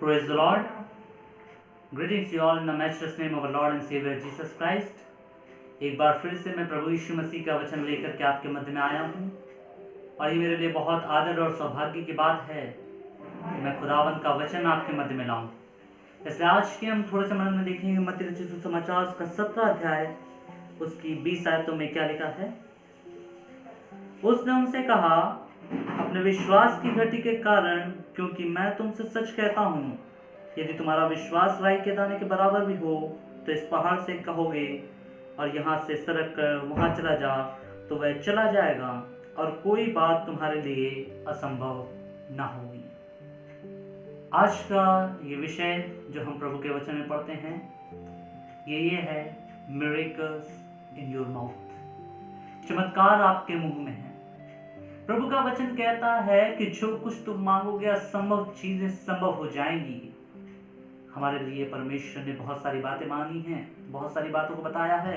Praise the Lord. Greetings you all in the matchless name of our Lord and Savior Jesus Christ. एक बार फिर से मैं प्रभु यीशु मसीह का वचन लेकर के आपके मध्य में आया हूँ और ये मेरे लिए बहुत आदर और सौभाग्य की बात है कि मैं खुदावंत का वचन आपके मध्य में लाऊं। इसलिए आज के हम थोड़े समय में देखेंगे मत्ती रचित सुसमाचार उसका 17 अध्याय उसकी 20 आयतों में क्या लिखा है। उसने उनसे कहा, अपने विश्वास की घटी के कारण, क्योंकि मैं तुमसे सच कहता हूँ, यदि तुम्हारा विश्वास राई के दाने के बराबर भी हो तो इस पहाड़ से कहोगे और यहाँ से सरक कर वहाँ चला जा, तो वह चला जाएगा और कोई बात तुम्हारे लिए असंभव न होगी। आज का ये विषय जो हम प्रभु के वचन में पढ़ते हैं ये है मिरेकल्स इन योर माउथ। चमत्कार आपके मुंह में है। प्रभु का वचन कहता है कि जो कुछ तुम मांगोगे असंभव चीजें संभव हो जाएंगी। हमारे लिए परमेश्वर ने बहुत सारी बातें मांगी हैं, बहुत सारी बातों को बताया है।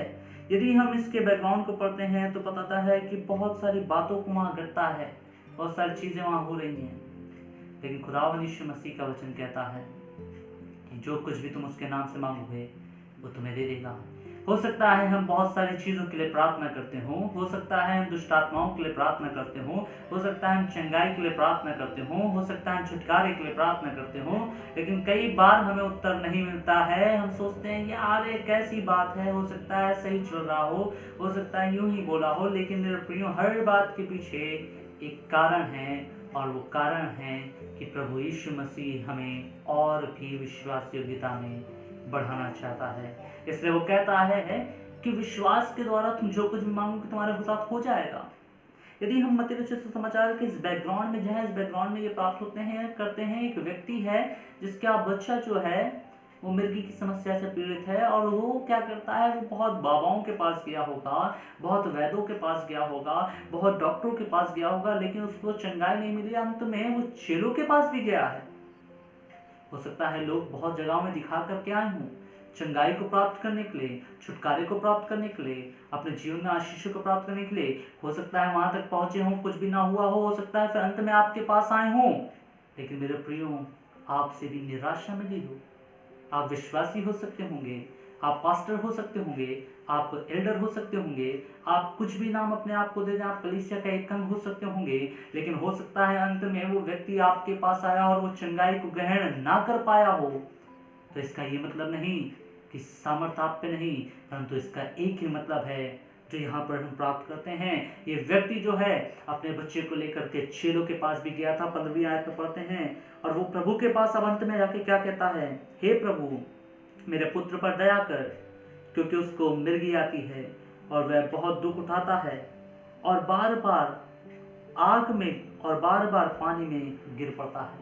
यदि हम इसके बैकग्राउंड को पढ़ते हैं तो पता है कि बहुत सारी बातों को वहाँ घटता है, बहुत सारी चीजें वहाँ हो रही हैं। लेकिन खुदावंद यीशु मसीह का वचन कहता है कि जो कुछ भी तुम उसके नाम से मांगोगे वो तुम्हें दे देगा। हो सकता है हम बहुत सारी चीज़ों के लिए प्रार्थना करते हो सकता है हम दुष्ट आत्माओं के लिए प्रार्थना करते हो सकता है हम चंगाई के लिए प्रार्थना करते हो सकता है हम छुटकारे के लिए प्रार्थना करते हो, लेकिन कई बार हमें उत्तर नहीं मिलता है। हम सोचते हैं यार ये कैसी बात है, हो सकता है सही चल रहा हो सकता है यूं ही बोला हो, लेकिन मेरे प्रियो हर बात के पीछे एक कारण है और वो कारण है कि प्रभु यीशु मसीह हमें और भी विश्वास योग्यता में बढ़ाना चाहता है। इसलिए वो कहता है कि विश्वास के द्वारा तुम जो कुछ भी मांगोगे तुम्हारे साथ हो जाएगा। यदि हम मत्ती रचित सुसमाचार के इस बैकग्राउंड में जाएं, इस बैकग्राउंड में ये प्राप्त होते हैं करते हैं एक व्यक्ति है जिसका बच्चा जो है वो मिर्गी की समस्या से पीड़ित है और वो क्या करता है, वो बहुत बाबाओं के पास गया होगा, बहुत वैद्यों के पास गया होगा, बहुत डॉक्टरों के पास गया होगा, लेकिन उसको चंगाई नहीं मिली। अंत में वो चेलों के पास भी गया है। हो सकता है लोग बहुत जगहों में दिखा करके आए हों चंगाई को प्राप्त करने के लिए, छुटकारे को प्राप्त करने के लिए, अपने जीवन में आशीष को प्राप्त करने के लिए। हो सकता है वहां तक पहुंचे हों, कुछ भी ना हुआ हो सकता है फिर अंत में आपके पास आए हों। लेकिन मेरे प्रियो, आपसे भी निराशा मिली हो। आप विश्वासी हो सकते होंगे, आप पास्टर हो सकते होंगे, आप एल्डर हो सकते होंगे, आप कुछ भी नाम अपने आप को दे दें, आप कलीसिया का एक अंग हो सकते होंगे, लेकिन हो सकता है अंत में वो व्यक्ति आपके पास आया और वो चंगाई को ग्रहण ना कर पाया हो। तो इसका ये मतलब नहीं कि सामर्थ्य आप पे नहीं, परंतु इसका एक ही मतलब है जो यहाँ पर हम प्राप्त करते हैं। ये व्यक्ति जो है अपने बच्चे को लेकर के चेलों के पास भी गया था। 15वीं आयत में पढ़ते हैं और वो प्रभु के पास अब अंत में जाके क्या कहता है, हे प्रभु मेरे पुत्र पर दया कर, क्योंकि उसको मिर्गी आती है और वह बहुत दुख उठाता है और बार बार आग में और बार बार पानी में गिर पड़ता है।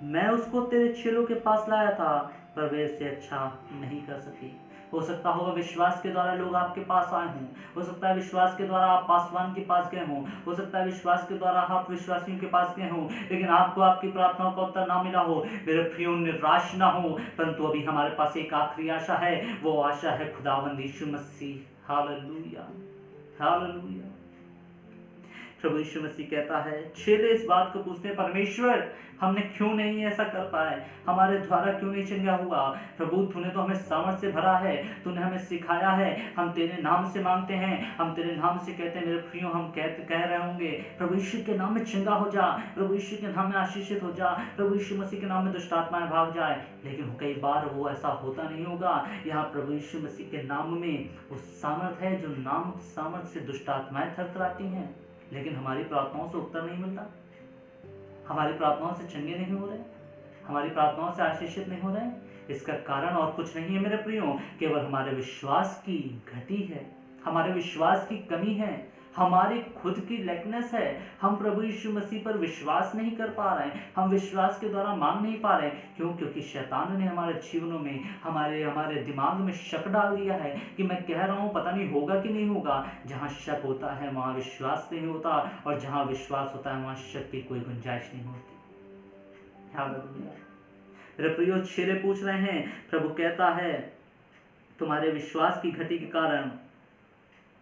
मैं उसको तेरे चेलों के पास लाया था पर वे इससे अच्छा नहीं कर सके। हो सकता होगा विश्वास के द्वारा लोग आपके पास आए हों, हो सकता है विश्वास के द्वारा आप पासवान के पास गए हों, हो सकता है विश्वास के द्वारा आप विश्वासियों के पास गए हों, लेकिन आपको आपकी प्रार्थनाओं का उत्तर ना मिला हो। मेरे प्रियो, निराश ना हो, परंतु अभी हमारे पास एक आखिरी आशा है। वो आशा है खुदावंद यीशु मसीह। Hallelujah, hallelujah. प्रभु यीशु मसीह कहता है, चेले इस बात को पूछते हैं, परमेश्वर हमने क्यों नहीं ऐसा कर पाए, हमारे द्वारा क्यों नहीं चंगा हुआ। प्रभु तूने तो हमें सामर्थ से भरा है, तूने हमें सिखाया है, हम तेरे नाम से मांगते हैं, हम तेरे नाम से कहते हैं। मेरे प्रियो, हम कह रहे होंगे प्रभु यीशु के नाम में चंगा हो जा, प्रभु यीशु के नाम में आशीषित हो जा, प्रभु यीशु मसीह के नाम में दुष्ट आत्माएं भाग जाए, लेकिन कई बार वो ऐसा होता नहीं होगा। यहाँ प्रभु यीशु मसीह के नाम में वो सामर्थ है जो नाम सामर्थ से दुष्ट आत्माएं थरथराती हैं, लेकिन हमारी प्रार्थनाओं से उत्तर नहीं मिलता, हमारी प्रार्थनाओं से चंगे नहीं हो रहे, हमारी प्रार्थनाओं से आशीषित नहीं हो रहे। इसका कारण और कुछ नहीं है मेरे प्रियो, केवल हमारे विश्वास की घटी है, हमारे विश्वास की कमी है, हमारी खुद की लेकनेस है। हम प्रभु यीशु मसीह पर विश्वास नहीं कर पा रहे हैं, हम विश्वास के द्वारा मांग नहीं पा रहे। क्यों? क्योंकि शैतान ने हमारे जीवनों में हमारे दिमाग में शक डाल दिया है कि मैं कह रहा हूँ पता नहीं होगा कि नहीं होगा। जहाँ शक होता है वहाँ विश्वास नहीं होता, और जहाँ विश्वास होता है वहाँ शक की कोई गुंजाइश नहीं होती। हालेलुया। मेरे प्रियो, चेले पूछ रहे हैं, प्रभु कहता है तुम्हारे विश्वास की घटी के कारण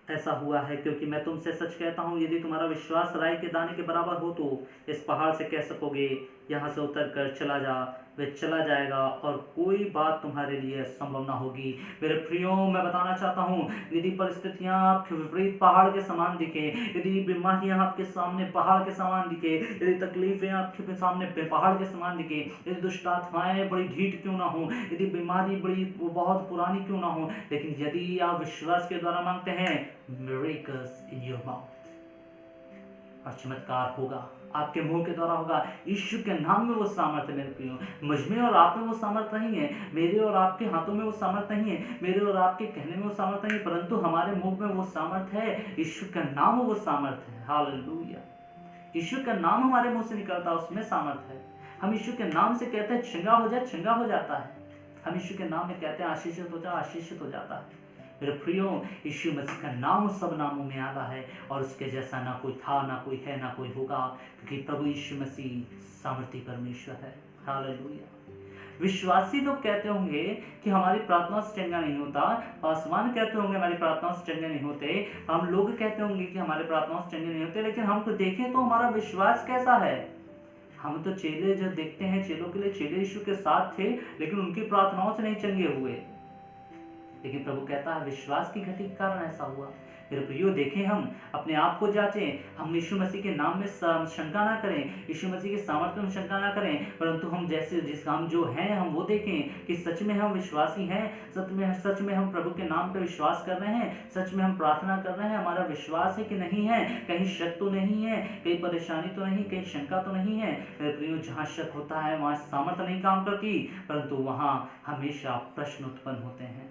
ऐसा हुआ है, क्योंकि मैं तुमसे सच कहता हूँ यदि तुम्हारा विश्वास राई के दाने के बराबर हो तो इस पहाड़ से कह सकोगे यहाँ से उतर कर चला जा, वे चला जाएगा और कोई बात तुम्हारे लिए संभव ना होगी। मेरे प्रियो, मैं बताना चाहता हूँ, यदि परिस्थितियाँ आपके विपरीत पहाड़ के समान दिखे, यदि बीमारियाँ आपके सामने पहाड़ के समान दिखे, यदि तकलीफें आपके सामने पहाड़ के समान दिखे, यदि दुष्ट आत्माएं बड़ी ढीठ क्यों ना हो, यदि बीमारी बड़ी बहुत पुरानी क्यों ना हो, लेकिन यदि आप विश्वास के द्वारा मांगते हैं, मिरेकल्स इन योर माउथ, और चमत्कार होगा, आपके मुंह के द्वारा होगा। यीशु के नाम में वो सामर्थ्य मेरे प्रियो, मुझ में और आप में वो सामर्थ्य नहीं है, मेरे और आपके हाथों में वो सामर्थ्य नहीं है, मेरे और आपके कहने में वो सामर्थ्य नहीं है, परंतु हमारे मुंह में वो सामर्थ्य है। यीशु का नाम वो सामर्थ्य है। हालेलुया। यीशु का नाम हमारे मुंह से निकलता है, उसमें सामर्थ्य है। हम यीशु के नाम से कहते हैं चंगा हो जाए, चंगा हो जाता है। हम यीशु के नाम में कहते हैं आशीषित हो जाए, आशीषित हो जाता है। मेरे प्रियो, यीशु मसीह का नाम सब नामों में आला है और उसके जैसा ना कोई था, ना कोई है, ना कोई होगा, क्योंकि प्रभु यीशु मसीह सामर्थी परमेश्वर है। हालेलुया। विश्वासी लोग कहते होंगे कि हमारी प्रार्थना से चंगा नहीं होता, पासवान कहते होंगे हमारी प्रार्थना से चंगे नहीं होते, हम लोग कहते होंगे कि हमारे प्रार्थना से चंगे नहीं होते, लेकिन हम देखें तो हमारा विश्वास कैसा है। हम तो चेले जो देखते हैं, चेलों के लिए चेले यीशु के साथ थे, लेकिन उनकी प्रार्थनाओं से नहीं चंगे हुए। लेकिन प्रभु कहता है विश्वास की घटी के कारण ऐसा हुआ। मेरे प्रियो, देखें, हम अपने आप को जांचें, हम यीशु मसीह के नाम में शंका ना करें, यीशु मसीह के सामर्थ्य में शंका ना करें, परंतु हम जैसे जिस हम जो हैं हम वो देखें कि सच में हम विश्वासी हैं, सच में हम प्रभु के नाम पे विश्वास कर रहे हैं, सच में हम प्रार्थना कर रहे हैं, हमारा विश्वास है कि नहीं है, कहीं शक तो नहीं है, कहीं परेशानी तो नहीं, कहीं शंका तो नहीं है। मेरे प्रियो, जहाँ शक होता है वहाँ सामर्थ्य नहीं काम करती, परंतु वहाँ हमेशा प्रश्न उत्पन्न होते हैं।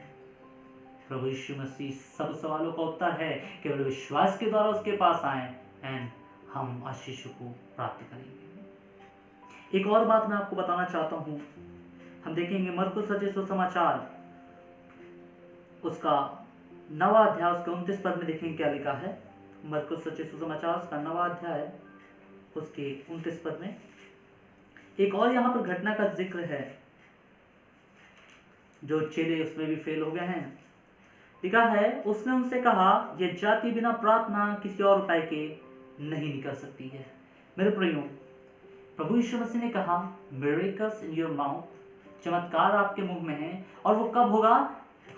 प्रभु यीशु मसीह सब सवालों का उत्तर है, केवल विश्वास के द्वारा उसके पास आए एंड हम आशीष को प्राप्त करेंगे। एक और बात मैं आपको बताना चाहता हूं, हम देखेंगे मरकुस सचिव सुसमाचार उसका 9वां अध्याय उसके 29 पद में देखेंगे क्या लिखा है। मरकुस सचिव सुसमाचार उसका 9वां अध्याय उसके 29 पद में एक और यहाँ पर घटना का जिक्र है, जो चेले उसमें भी फेल हो गए हैं। लिखा है, उसने उनसे कहा, यह जाति बिना प्रार्थना किसी और उपाय के नहीं निकल सकती है। मेरे प्रियो, प्रभु यीशु मसीह ने कहा मिरेकल्स इन योर माउथ, चमत्कार आपके मुंह में है, और वो कब होगा?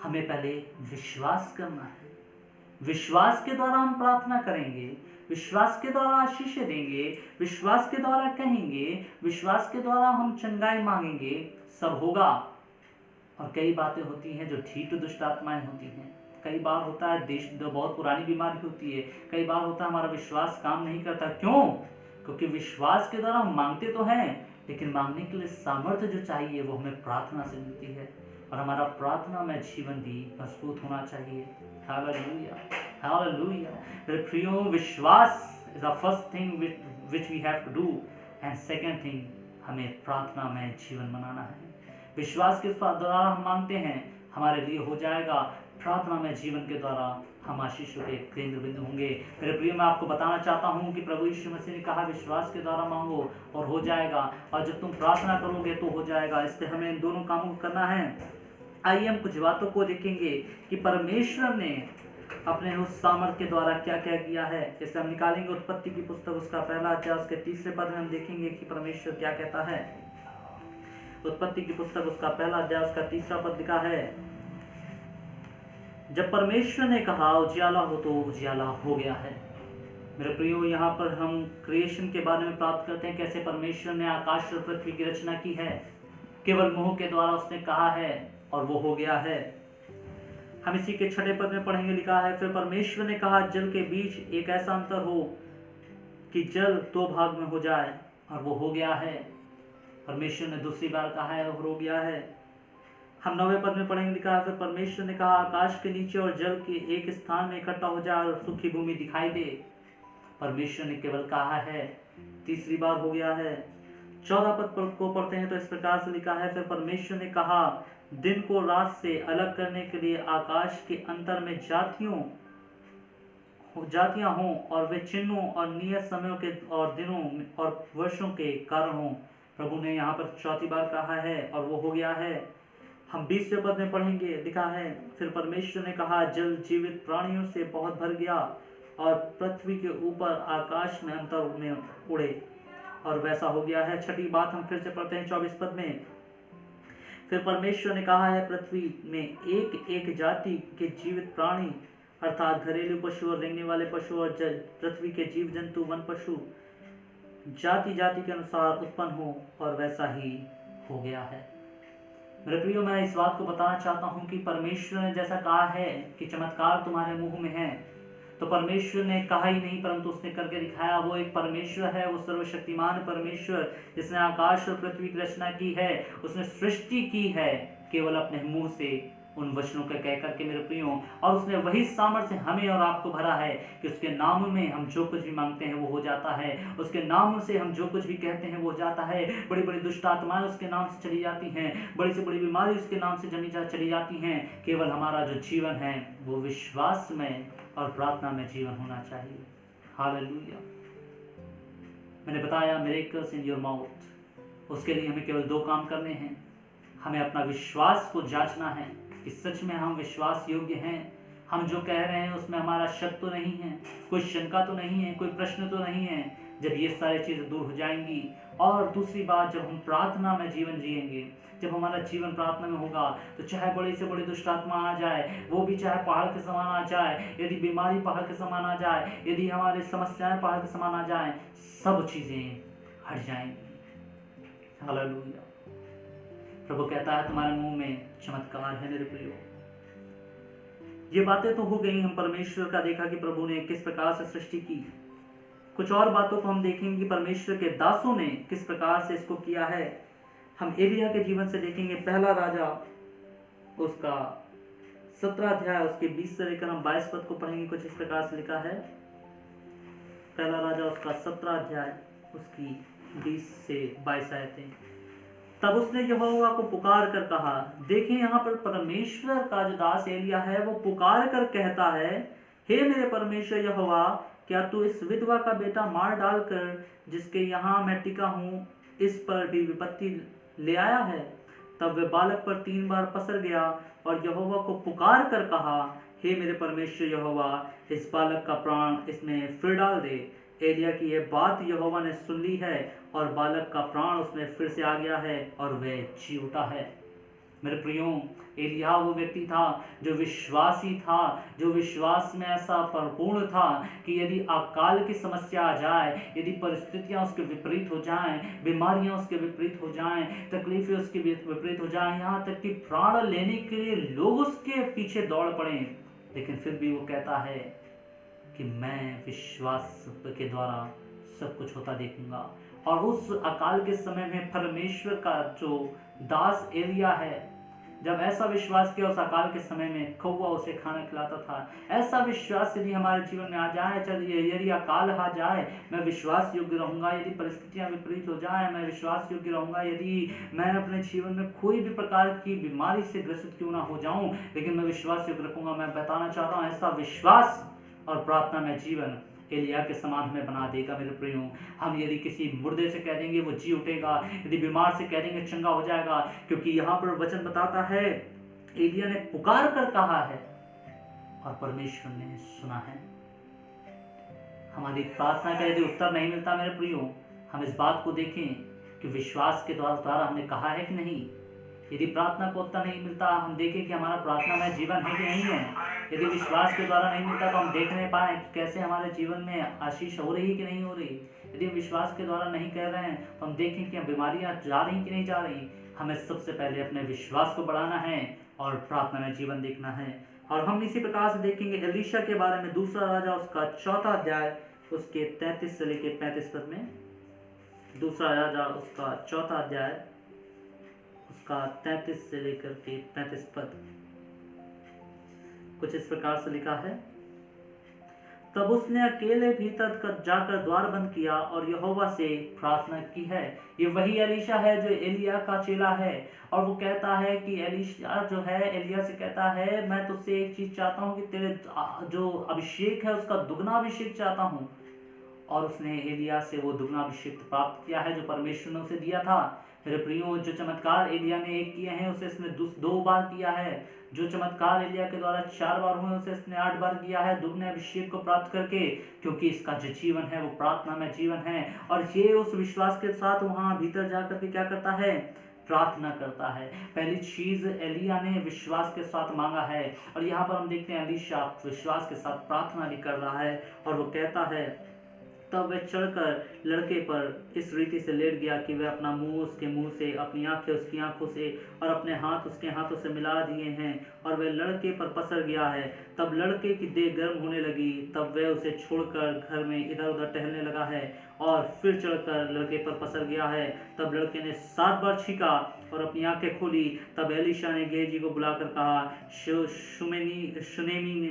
हमें पहले विश्वास करना है। विश्वास के द्वारा हम प्रार्थना करेंगे, विश्वास के द्वारा आशीष देंगे, विश्वास के द्वारा कहेंगे, विश्वास के द्वारा हम चंगाई मांगेंगे, सब होगा। और कई बातें होती हैं जो ढीठ दुष्ट आत्माएं होती हैं, कई बार होता है देश बहुत पुरानी बीमारी होती है, कई बार होता है हमारा विश्वास काम नहीं करता। क्यों? क्योंकि विश्वास के द्वारा हम मांगते तो हैं, लेकिन मांगने के लिए सामर्थ्य जो चाहिए वो हमें प्रार्थना से मिलती है, और हमारा प्रार्थना में जीवन भी मजबूत होना चाहिए। Hallelujah, hallelujah. मेरे प्रियो, विश्वास is the first thing which we have to do, and second thing, हमें प्रार्थना में जीवन बनाना है। विश्वास के द्वारा हम मांगते हैं, हमारे लिए हो जाएगा, प्रार्थना में जीवन के द्वारा हम आशीषों के केंद्र बिंदु होंगे। मेरे प्रिय, मैं आपको बताना चाहता हूं कि प्रभु यीशु मसीह ने कहा विश्वास के द्वारा मांगो और हो जाएगा, और जब तुम प्रार्थना करोगे तो हो जाएगा। इसलिए हमें इन दोनों कामों को करना है। आइए हम कुछ बातों को देखेंगे कि परमेश्वर ने अपने उस सामर्थ्य के द्वारा क्या क्या किया है। जैसे हम निकालेंगे उत्पत्ति की पुस्तक उसका 1 अध्याय उसके 3 पद में हम देखेंगे कि परमेश्वर क्या कहता है। उत्पत्ति की पुस्तक उसका 1 अध्याय उसका 3 पद लिखा है, जब परमेश्वर ने कहा उजियाला हो तो उजियाला हो गया है। मेरे प्रियो, यहाँ पर हम क्रिएशन के बारे में प्राप्त करते हैं, कैसे परमेश्वर ने आकाश और पृथ्वी की रचना की है। केवल मुंह के द्वारा उसने कहा है और वो हो गया है। हम इसी के 6 पद में पढ़ेंगे, लिखा है, फिर परमेश्वर ने कहा जल के बीच एक ऐसा अंतर हो कि जल 2 भाग में हो जाए, और वो हो गया है। परमेश्वर ने दूसरी बार कहा है और हो गया है। हम 9वें पद में पढ़ेंगे, लिखा है, फिर परमेश्वर ने कहा आकाश के नीचे और जल के एक स्थान में इकट्ठा हो जाए और सूखी भूमि दिखाई दे। परमेश्वर ने केवल कहा है, तीसरी बार हो गया है। 14 पद को पढ़ते हैं तो इस प्रकार से लिखा है, फिर परमेश्वर ने कहा दिन को रात से अलग करने के लिए आकाश के अंतर में जातियां हों, और वे चिन्हों और नियत समयों के और दिनों और वर्षों के कारण हों। प्रभु ने यहाँ पर 4थी बार कहा है और वो हो गया है। हम 20वें पद में पढ़ेंगे, लिखा है, फिर परमेश्वर ने कहा जल जीवित प्राणियों से बहुत भर गया और पृथ्वी के ऊपर आकाश में अंतर में उड़े। और वैसा हो गया है। छठी बात हम फिर से पढ़ते हैं 24 पद में। फिर परमेश्वर ने कहा है, पृथ्वी में एक एक जाति के जीवित प्राणी अर्थात घरेलू पशु और रेंगने वाले पशु और पृथ्वी के जीव जंतु वन पशु जाति जाति के अनुसार उत्पन्न हो, और वैसा ही हो गया है। मेरे प्रियो, मैं इस बात को बताना चाहता हूं कि परमेश्वर ने जैसा कहा है कि चमत्कार तुम्हारे मुंह में है, तो परमेश्वर ने कहा ही नहीं परंतु उसने करके दिखाया। वो एक परमेश्वर है, वो सर्वशक्तिमान परमेश्वर जिसने आकाश और पृथ्वी की रचना की है, उसने सृष्टि की है केवल अपने मुंह से उन वचनों का कह करके मेरे प्रियो, और उसने वही सामर्थ्य हमें और आपको भरा है कि उसके नाम में हम जो कुछ भी मांगते हैं वो हो जाता है। उसके नाम से हम जो कुछ भी कहते हैं वो हो जाता है। बड़ी बड़ी दुष्ट आत्माएं उसके नाम से चली जाती हैं, बड़ी से बड़ी बीमारी उसके नाम से चली जाती हैं। केवल हमारा जो जीवन है वो विश्वास में और प्रार्थना में जीवन होना चाहिए। हालेलुया। मैंने बताया मिरेकल्स इन योर माउथ, उसके लिए हमें केवल 2 काम करने हैं। हमें अपना विश्वास को जांचना है कि सच में हम विश्वास योग्य हैं, हम जो कह रहे हैं उसमें हमारा शक तो नहीं है, कोई शंका तो नहीं है, कोई प्रश्न तो नहीं है। जब ये सारी चीजें दूर हो जाएंगी, और दूसरी बात, जब हम प्रार्थना में जीवन जिएंगे, जब हमारा जीवन प्रार्थना में होगा, तो चाहे बड़ी से बड़ी दुष्ट आत्मा आ जाए, वो भी चाहे पहाड़ के समान आ जाए, यदि बीमारी पहाड़ के समान आ जाए, यदि हमारी समस्याएं पहाड़ के समान आ जाए, सब चीजें हट जाएंगी। हालेलुया। प्रभु कहता है तुम्हारे मुंह में चमत्कार है मेरे प्रियो। ये बातें तो हो गई, हम परमेश्वर का देखा कि प्रभु ने किस प्रकार से सृष्टि की। कुछ और बातों को हम देखेंगे कि परमेश्वर के दासों ने किस प्रकार से इसको किया है। हम एलिया के जीवन से देखेंगे। पहला राजा उसका 17 अध्याय उसके 20 से लेकर हम 22 पद को पढ़ेंगे। कुछ इस प्रकार से लिखा है, पहला राजा उसका 17 अध्याय उसकी 20 से 22 आयतें। तब उसने यहोवा को पुकार कर कहा। देखें, यहाँ पर परमेश्वर का जो दास एलिया है वो पुकार कर कहता है, हे मेरे परमेश्वर यहोवा, क्या तू इस विधवा का बेटा मार डालकर जिसके यहाँ मैं टिका हूँ इस पर भी विपत्ति ले आया है? तब वे बालक पर 3 बार पसर गया और यहोवा को पुकार कर कहा, हे मेरे परमेश्वर यहोवा, इस बालक का प्राण इसमें फिर डाल दे। एलिया की यह बात यहोवा ने सुन ली है और बालक का प्राण उसमें फिर से आ गया है और वह जी उठा है। मेरे प्रियो, एलिया वो व्यक्ति था जो विश्वासी था, जो विश्वास में ऐसा परिपूर्ण था कि यदि अकाल की समस्या आ जाए, यदि परिस्थितियां उसके विपरीत हो जाएं, बीमारियां उसके विपरीत हो जाएं, तकलीफें उसके विपरीत हो जाएं, यहाँ तक कि प्राण लेने के लिए लोग उसके पीछे दौड़ पड़े, लेकिन फिर भी वो कहता है कि मैं विश्वास के द्वारा सब कुछ होता देखूंगा। और उस अकाल के समय में परमेश्वर का जो दास एलिया है, जब ऐसा विश्वास किया उस अकाल के समय में कौवा उसे खाना खिलाता था। ऐसा विश्वास यदि हमारे जीवन में आ जाए, यदि अकाल आ जाए, मैं विश्वास योग्य रहूंगा। यदि परिस्थितियां विपरीत हो जाए, मैं विश्वास योग्य रहूंगा। यदि मैं अपने जीवन में कोई भी प्रकार की बीमारी से ग्रसित क्यों ना हो जाऊं, लेकिन मैं विश्वास योग्य रखूंगा। मैं बताना चाहता हूँ, ऐसा विश्वास और प्रार्थना में जीवन एलिया के समान हमें बना देगा। मेरे प्रियो, हम यदि किसी मुर्दे से कह देंगे वो जी उठेगा, यदि बीमार से कह देंगे चंगा हो जाएगा, क्योंकि यहाँ पर वचन बताता है एलिया ने पुकार कर कहा है और परमेश्वर ने सुना है। हमारी प्रार्थना का यदि उत्तर नहीं मिलता मेरे प्रियो, हम इस बात को देखें कि विश्वास के द्वारा हमने कहा है कि नहीं। यदि प्रार्थना को उत्तर नहीं मिलता, हम देखें कि हमारा प्रार्थना में जीवन है कि नहीं है। यदि विश्वास के द्वारा नहीं मिलता तो हम देख नहीं पाए कि कैसे हमारे जीवन में आशीष हो रही कि नहीं हो रही। यदि हम विश्वास के द्वारा नहीं कर रहे हैं तो हम देखें कि बीमारियां जा रही कि नहीं जा रही। हमें सबसे पहले अपने विश्वास को बढ़ाना है और प्रार्थना में जीवन देखना है। और हम इसी प्रकार से देखेंगे एलीशा के बारे में, दूसरा राजा उसका 4 अध्याय उसके 33 से लेकर 35 पद में। दूसरा राजा उसका 4 अध्याय उसका 33 से लेकर के 35 पद कुछ इस प्रकार से लिखा है, तब उसने अकेले भीतर जाकर द्वार बंद किया और यहोवा से प्रार्थना की है। ये वही एलीशा है जो एलिया का चेला है, और वो कहता है कि एलीशा जो है एलिया से कहता है, मैं तुझसे एक चीज चाहता हूँ कि तेरे जो अभिषेक है उसका दुगना अभिषेक चाहता हूँ। और उसने एलिया से वो दुगना अभिषेक प्राप्त किया है जो परमेश्वर ने उसे दिया था। मेरे प्रियो, जो चमत्कार एलिया ने एक किए हैं उसे इसने 2 बार किया है। जो चमत्कार एलिया के द्वारा 4 बार हुए उसे इसने 8 बार किया है, दुगने अभिषेक को प्राप्त करके, क्योंकि इसका जो जीवन है वो प्रार्थना में जीवन है। और ये उस विश्वास के साथ वहां भीतर जाकर के क्या करता है, प्रार्थना करता है। पहली चीज एलिया ने विश्वास के साथ मांगा है, और यहाँ पर हम देखते हैं एलीशा विश्वास के साथ प्रार्थना भी कर रहा है, और वो कहता है, तब वह चढ़कर लड़के पर इस रीति से लेट गया कि वह अपना मुंह उसके मुंह से, अपनी आंखें उसकी आंखों से और अपने हाथ उसके हाथों से मिला दिए हैं, और वह लड़के पर पसर गया है। तब लड़के की देह गर्म होने लगी, तब वह उसे छोड़कर घर में इधर उधर टहलने लगा है, और फिर चढ़कर लड़के पर पसर गया है। तब लड़के ने 7 बार छींका और अपनी आंखें खोली। तब एलीशा ने गेहजी को बुलाकर कहा, शुनेमी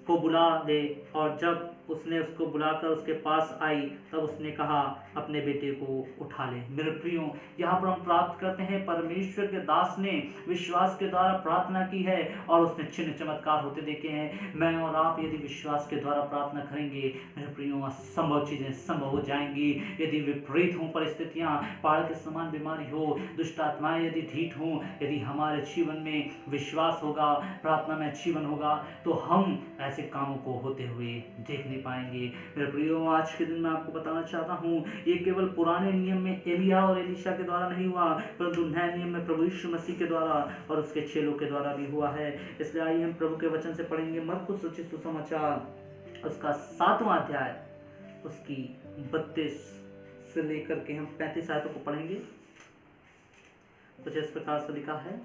को बुला दे। और जब उसने उसको बुलाकर उसके पास आई, तब उसने कहा, अपने बेटे को उठा ले। मेरे प्रियो, यहाँ पर हम प्राप्त करते हैं परमेश्वर के दास ने विश्वास के द्वारा प्रार्थना की है और उसने चिन्ह चमत्कार होते देखे हैं। मैं और आप यदि विश्वास के द्वारा प्रार्थना करेंगे, मेरे प्रियो, असंभव चीजें संभव हो जाएंगी। यदि विपरीत हो परिस्थितियां, पहाड़ के समान बीमारी हो, दुष्ट आत्माएं यदि ढीठ हो, यदि हमारे जीवन में विश्वास होगा, प्रार्थना में जीवन होगा, तो हम ऐसे कामों को होते हुए देख नहीं पाएंगे। मेरे प्रियो, आज के दिन मैं आपको बताना चाहता हूँ, ये केवल पुराने नियम में एलिया और एलीशा के द्वारा नहीं हुआ, परंतु नए नियम में प्रभु यीशु मसीह के द्वारा और उसके चेलों के द्वारा भी हुआ है। इसलिए आइए हम प्रभु के वचन से पढ़ेंगे मरकुस रचित सुसमाचार, उसका 7वां अध्याय, उसकी 32 से लेकर के हम 35 आयतों को पढ़ेंगे। कुछ इस प्रकार से लिखा है,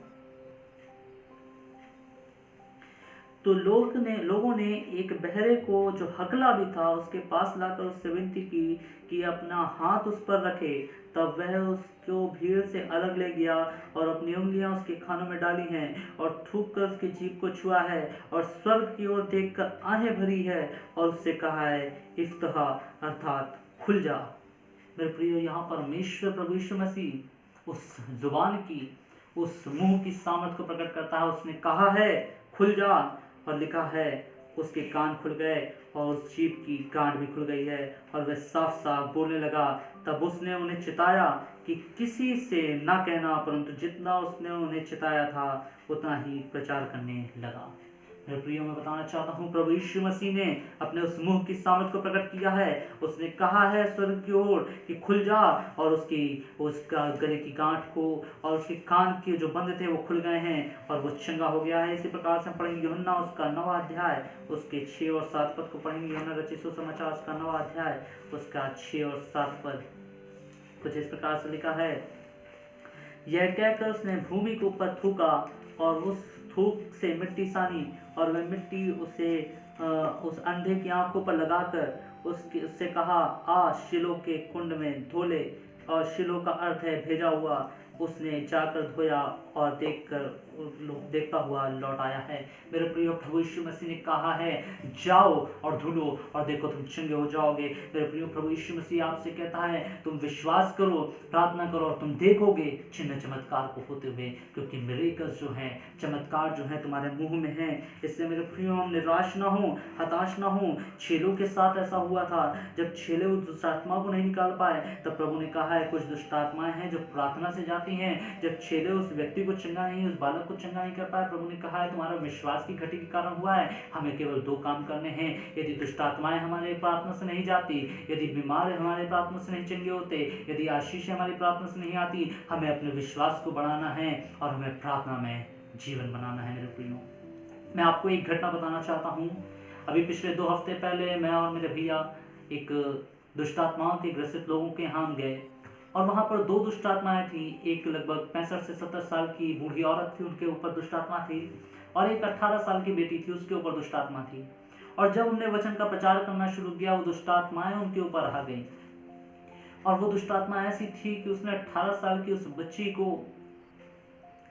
तो लोगों ने एक बहरे को जो हकला भी था उसके पास लाकर उससे विनती की कि अपना हाथ उस पर रखे। तब वह उसको भीड़ से अलग ले गया और अपनी उंगलियां उसके खानों में डाली हैं और थूक कर उसकी जीभ को छुआ है और स्वर्ग की ओर देखकर आहें भरी है और उससे कहा है, इफ्तहा, अर्थात खुल जा। मेरे प्रियो, यहाँ परमेश्वर प्रभु यीशु मसीह उस जुबान की, उस मुंह की सामर्थ को प्रकट करता है। उसने कहा है, खुल जा, और लिखा है, उसके कान खुल गए और उस जीभ की गांठ भी खुल गई है और वह साफ साफ बोलने लगा। तब उसने उन्हें चिताया कि किसी से ना कहना, परंतु जितना उसने उन्हें चिताया था उतना ही प्रचार करने लगा। मेरे प्रियो, मैं बताना चाहता हूँ, प्रभु यीशु मसीह ने अपने उस मुंह की सामर्थ को प्रकट किया है। उसने कहा है स्वर्ग की ओर कि खुल जा, और उसका गले की गांठ को और उसके कान के जो बंद थे वो खुल गए हैं और वो चंगा हो गया है। इसी प्रकार से हम पढ़ेंगे यूहन्ना उसका 9वां अध्याय, उसके 6 और 7 पद को पढ़ेंगे। यूहन्ना रचित सुसमाचार उसका 9वां अध्याय, उसका 6 और 7 पद। कुछ इस प्रकार से लिखा है, यह कहकर उसने भूमि के ऊपर थूका और उस थूक से मिट्टी सानी, और वह मिट्टी उस अंधे की आंखों पर लगाकर उससे कहा, आ शिलो के कुंड में धो ले। और शिलो का अर्थ है भेजा हुआ। उसने जाकर धोया और देखता हुआ लौट आया है। मेरे प्रिय, प्रभु यीशु मसीह ने कहा है, जाओ और धुलो और देखो तुम चंगे हो जाओगे। मेरे प्रिय, प्रभु यीशु मसीह आपसे कहता है, तुम विश्वास करो, प्रार्थना करो और तुम देखोगे चिन्ह चमत्कार को होते हुए, क्योंकि मिरेकल्स जो हैं, चमत्कार जो है तुम्हारे मुंह में है। इससे मेरे प्रियो, हम निराश ना हो, हताश ना हो। चेलों के साथ ऐसा हुआ था, जब चेले उस दुष्ट आत्मा को नहीं निकाल पाए, तब प्रभु ने कहा है, कुछ दुष्ट आत्माएं हैं जो प्रार्थना से जाती हैं। जब चेले उस व्यक्ति को चंगा नहीं, उस बालक को चंगा नहीं कर पाए, प्रभु ने कहा है, तुम्हारा विश्वास की घटी के कारण हुआ है। हमें केवल 2 काम करने हैं। यदि दुष्ट आत्माएं हमारे प्रार्थना से नहीं जाती, यदि बीमार हमारे प्रार्थना से नहीं चंगे होते, यदि आशीष हमारी प्रार्थना से नहीं आती, हमें अपने विश्वास को बढ़ाना है और हमें प्रार्थना में जीवन बनाना है। मेरे प्रियो, मैं आपको एक घटना बताना चाहता हूँ। अभी पिछले 2 हफ्ते पहले मैं और मेरे भैया एक दुष्ट आत्माओं के ग्रसित लोगों के यहाँ गए, और वहाँ पर 2 दुष्ट आत्माएं थी। एक लगभग 65 से 70 साल की बूढ़ी औरत थी, उनके ऊपर दुष्ट आत्मा थी, और एक 18 साल की बेटी थी, उसके ऊपर दुष्ट आत्मा थी। और जब उन्होंने वचन का प्रचार करना शुरू किया, वो दुष्ट आत्माएं उनके ऊपर आ गई। और वो दुष्ट आत्मा ऐसी थी कि उसने 18 साल की उस बच्ची को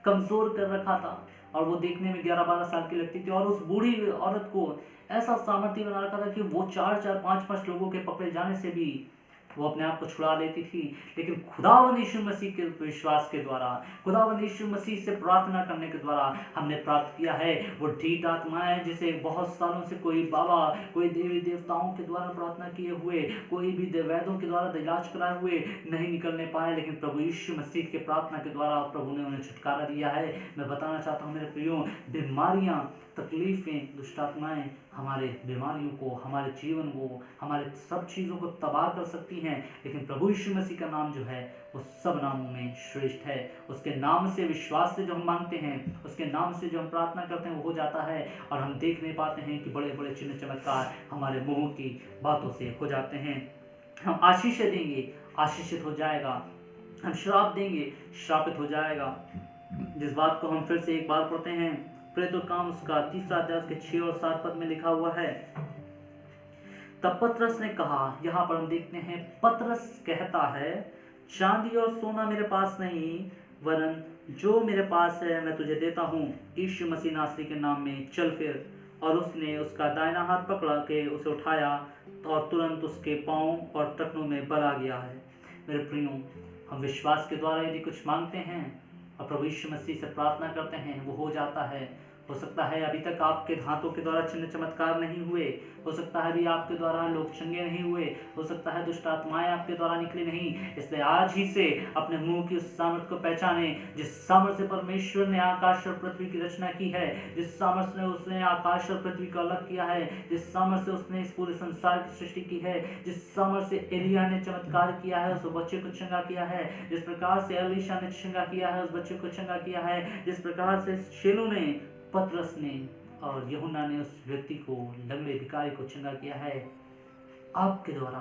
कमजोर कर रखा था, और वो देखने में 11-12 साल की लगती थी। और उस बूढ़ी औरत को ऐसा सामर्थ्य बना रखा था कि वो 4-4, 5-5 लोगों के पकड़े जाने से भी वो अपने आप को छुड़ा लेती थी, लेकिन खुदावंद यीशु मसीह के विश्वास के द्वारा, खुदावंद यीशु मसीह से प्रार्थना करने के द्वारा हमने प्राप्त किया है वो ढीठ आत्माएं, जिसे बहुत सालों से कोई बाबा, कोई देवी देवताओं के द्वारा प्रार्थना किए हुए, कोई भी वैद्यों के द्वारा इलाज कराए हुए नहीं निकलने पाए, लेकिन प्रभु यीशु मसीह के प्रार्थना के द्वारा प्रभु ने उन्हें छुटकारा दिया है। मैं बताना चाहता हूँ मेरे प्रियो, बीमारियां, तकलीफें, दुष्ट आत्माएं हमारे बीमारियों को, हमारे जीवन को, हमारे सब चीज़ों को तबाह कर सकती हैं, लेकिन प्रभु यीशु मसीह का नाम जो है वो सब नामों में श्रेष्ठ है। उसके नाम से, विश्वास से जो हम मांगते हैं, उसके नाम से जो हम प्रार्थना करते हैं वो हो जाता है, और हम देख नहीं पाते हैं कि बड़े बड़े चिन्ह चमत्कार हमारे मुंह की बातों से हो जाते हैं। हम आशीष देंगे, आशीषित हो जाएगा, हम श्राप देंगे, श्रापित हो जाएगा। जिस बात को हम फिर से एक बार पढ़ते हैं, प्रेरितों का काम उसका 3 अध्याय के 6 और 7 पद में लिखा हुआ है, तब पतरस ने कहा, यहाँ पर हम देखते हैं पतरस कहता है, चांदी और सोना मेरे पास नहीं, वरन जो मेरे पास है मैं तुझे देता हूँ, यीशु मसीह नासरी के नाम में चल फिर। और उसने उसका दाहिना हाथ पकड़ा के उसे उठाया, और तुरंत उसके पाँव और टखनों में बल आ गया है। मेरे प्रियो, हम विश्वास के द्वारा यदि कुछ मांगते हैं और प्रभु यीशु मसीह से प्रार्थना करते हैं, वो हो जाता है। हो सकता है अभी तक आपके हाथों के द्वारा चिन्ह चमत्कार नहीं हुए, हो सकता है अभी आपके द्वारा लोग चंगे नहीं हुए, हो सकता है दुष्ट आत्माएं आपके द्वारा निकली नहीं, इसलिए आज ही से अपने मुंह की उस सामर्थ्य को पहचाने जिस सामर्थ्य से परमेश्वर ने आकाश और पृथ्वी की रचना की है, जिस सामर्थ्य से उसने आकाश और पृथ्वी को अलग किया है, जिस सामर्थ्य से उसने इस पूरे संसार की सृष्टि की है, जिस सामर्थ्य से एलिया ने चमत्कार किया है, उस बच्चे को चंगा किया है, जिस प्रकार से एलीशा ने चंगा किया है, उस बच्चे को चंगा किया है, जिस प्रकार से शेलू ने, पतरस ने और यूहन्ना ने उस व्यक्ति को, लंगड़े भिखारी को चंगा किया है, आपके द्वारा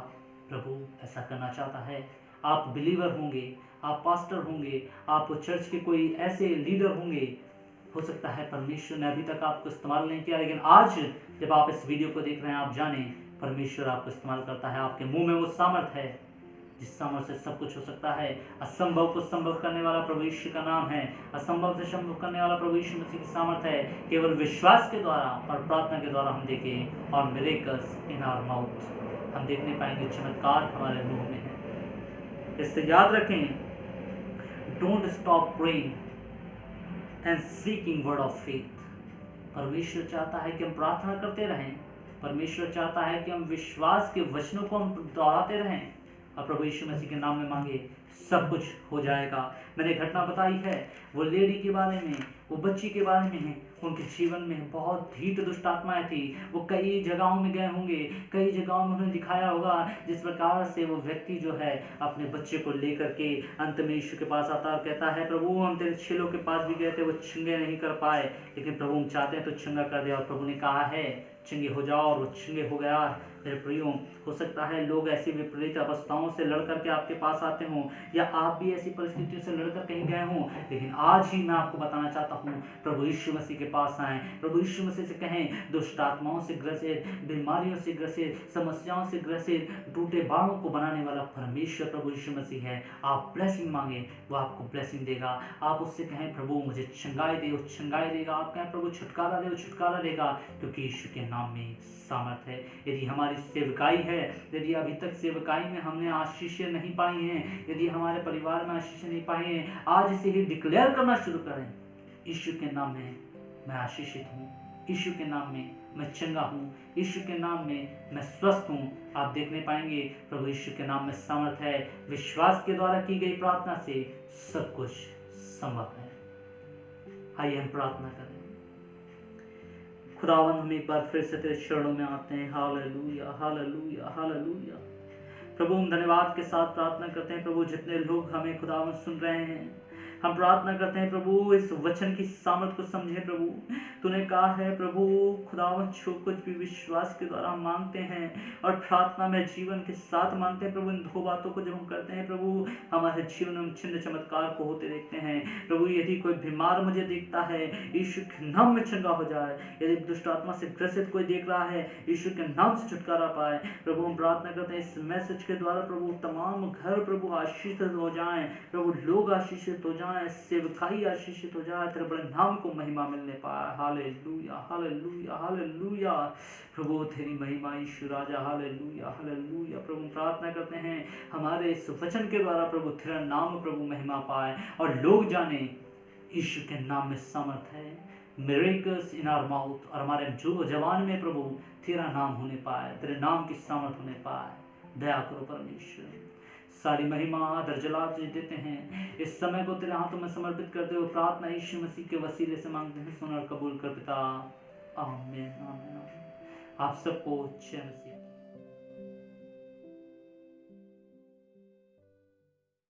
प्रभु ऐसा करना चाहता है। आप बिलीवर होंगे, आप पास्टर होंगे, आप चर्च के कोई ऐसे लीडर होंगे, हो सकता है परमेश्वर ने अभी तक आपको इस्तेमाल नहीं किया, लेकिन आज जब आप इस वीडियो को देख रहे हैं, आप जाने परमेश्वर आपको इस्तेमाल करता है। आपके मुंह में वो सामर्थ है जिस सामर्थ्य से सब कुछ हो सकता है। असंभव को संभव करने वाला प्रभु यीशु का नाम है, असंभव से संभव करने वाला प्रभु यीशु मसीह की सामर्थ्य है। केवल विश्वास के द्वारा और प्रार्थना के द्वारा हम देखें, और मिरेकल्स इन आवर माउथ, हम देखने पाएंगे चमत्कार हमारे मुंह में है। इससे याद रखें, don't stop praying and seeking word of faith. परमेश्वर चाहता है कि हम प्रार्थना करते रहें, परमेश्वर चाहता है कि हम विश्वास के वचनों को हम दोहराते रहें, और प्रभु यीशु मसीह के नाम में मांगे, सब कुछ हो जाएगा। मैंने घटना बताई है वो लेडी के बारे में, वो बच्ची के बारे में है। उनके जीवन में बहुत ढीठ दुष्ट आत्माएं थी। वो कई जगहों में गए होंगे, कई जगहों में उन्होंने दिखाया होगा जिस प्रकार से वो व्यक्ति जो है अपने बच्चे को लेकर के अंत में यीशु के पास आता और कहता है, प्रभु हम तेरे चेलों के पास भी गए थे, वो चंगे नहीं कर पाए, लेकिन प्रभु हम चाहते हैं तो चंगा कर दे। और प्रभु ने कहा है चंगे हो जाओ, और वो चंगे हो गया। मेरे प्रियो, हो सकता है लोग ऐसी विपरीत अवस्थाओं से लड़कर के आपके पास आते हों, या आप भी ऐसी परिस्थितियों से लड़कर कहीं गए हों, लेकिन आज ही मैं आपको बताना चाहता हूँ, प्रभु यीशु मसीह के पास आएं, प्रभु यीशु मसीह से कहें, दुष्ट आत्माओं से ग्रसित, बीमारियों से ग्रसित, समस्याओं से ग्रसित, टूटे बाणों को बनाने वाला परमेश्वर प्रभु यीशु मसीह है। आप ब्लेसिंग मांगे, वो आपको ब्लेसिंग देगा। आप उससे कहें, प्रभु मुझे चंगाई दे, वो चंगाई देगा। आप कहें, प्रभु छुटकारा दे, वो छुटकारा देगा, क्योंकि यीशु के नाम में सामर्थ है। यदि हमारी सेवकाई है, यदि अभी तक सेवकाई में हमने आशीषें नहीं पाई हैं, यदि हमारे परिवार में आशीषें नहीं पाई हैं, आज इसे ही डिक्लेयर करना शुरू करें, यीशु के नाम में मैं आशीषित हूँ, यीशु के नाम में मैं चंगा हूँ, यीशु के नाम में मैं स्वस्थ हूँ। आप देखने पाएंगे प्रभु यीशु के नाम में सामर्थ है। विश्वास के द्वारा की गई प्रार्थना से सब कुछ संभव है। आइए हम प्रार्थना करें। खुदावंद, हम एक बार फिर से तेरे चरणों में आते हैं। Hallelujah, hallelujah, hallelujah. प्रभु हम धन्यवाद के साथ प्रार्थना करते हैं। प्रभु जितने लोग हमें खुदावंद सुन रहे हैं, हम प्रार्थना करते हैं प्रभु इस वचन की सामर्थ को समझे। प्रभु तूने कहा है प्रभु खुदावंद, जो कुछ भी विश्वास के द्वारा हम मांगते हैं और प्रार्थना में जीवन के साथ मांगते हैं, प्रभु इन दो बातों को जब हम करते हैं प्रभु, हमारे जीवन में चिन्ह चमत्कार को होते देखते हैं। प्रभु यदि कोई बीमार मुझे देखता है, यीशु के नाम में चंगा हो जाए। यदि दुष्ट आत्मा से ग्रसित कोई देख रहा है, यीशु के नाम से छुटकारा पाए। प्रभु हम प्रार्थना करते हैं इस मैसेज के द्वारा प्रभु तमाम घर प्रभु आशीषित हो जाएं, प्रभु लोग आशीषित हो जाएं, जाए, सेवकाई आशीषित हो जाए, तेरे बड़े नाम को महिमा मिलने पाए। Hallelujah, hallelujah, hallelujah. प्रभु तेरी महिमा यीशु राजा, हालेलुया, हालेलुया। प्रभु प्रार्थना करते हैं हमारे इस वचन के द्वारा प्रभु तेरा नाम प्रभु महिमा पाए और लोग जाने यीशु के नाम में समर्थ है। मिरेकल्स इन आवर माउथ, और हमारे जो जवान में प्रभु तेरा नाम होने पाए, तेरे नाम की सामर्थ होने पाए। दया करो परमेश्वर। सारी महिमा आदर जलाल तुझे देते हैं। इस समय को तेरे हाथों में समर्पित करते हुए प्रार्थना यीशु मसीह के वसीले से मांगते हैं, सुन और कबूल कर पिता। आमीन, आमीन, आमीन। आप सबको जय मसीह।